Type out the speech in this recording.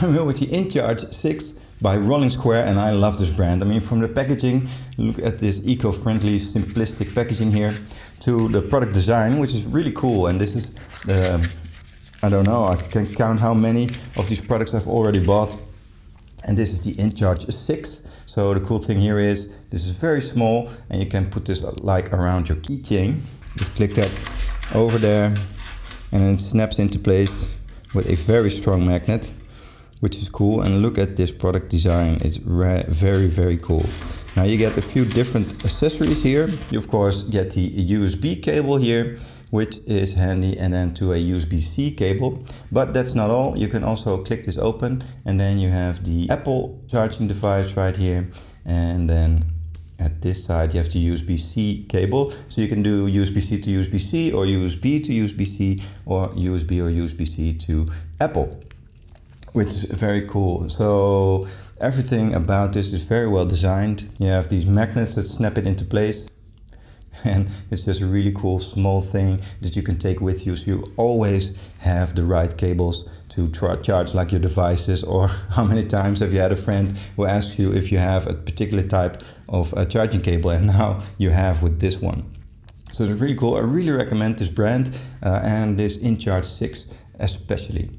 I'm here with the InCharge 6 by Rolling Square, and I love this brand. I mean, from the packaging, look at this eco-friendly, simplistic packaging here, to the product design, which is really cool. And this is the, I don't know, I can count how many of these products I've already bought. And this is the InCharge 6. So the cool thing here is, this is very small, and you can put this like around your keychain. Just click that over there, and then it snaps into place with a very strong magnet, which is cool. And look at this product design, it's very, very cool. Now you get a few different accessories here. You of course get the USB cable here, which is handy, and then to a USB-C cable. But that's not all. You can also click this open, and then you have the Apple charging device right here, and then at this side you have the USB-C cable. So you can do USB-C to USB-C, or USB to USB-C, or USB or USB-C to Apple, which is very cool. So everything about this is very well designed. You have these magnets that snap it into place, and it's just a really cool small thing that you can take with you, so you always have the right cables to charge like your devices. Or how many times have you had a friend who asks you if you have a particular type of charging cable, and now you have with this one. So it's really cool. I really recommend this brand and this InCharge 6 especially.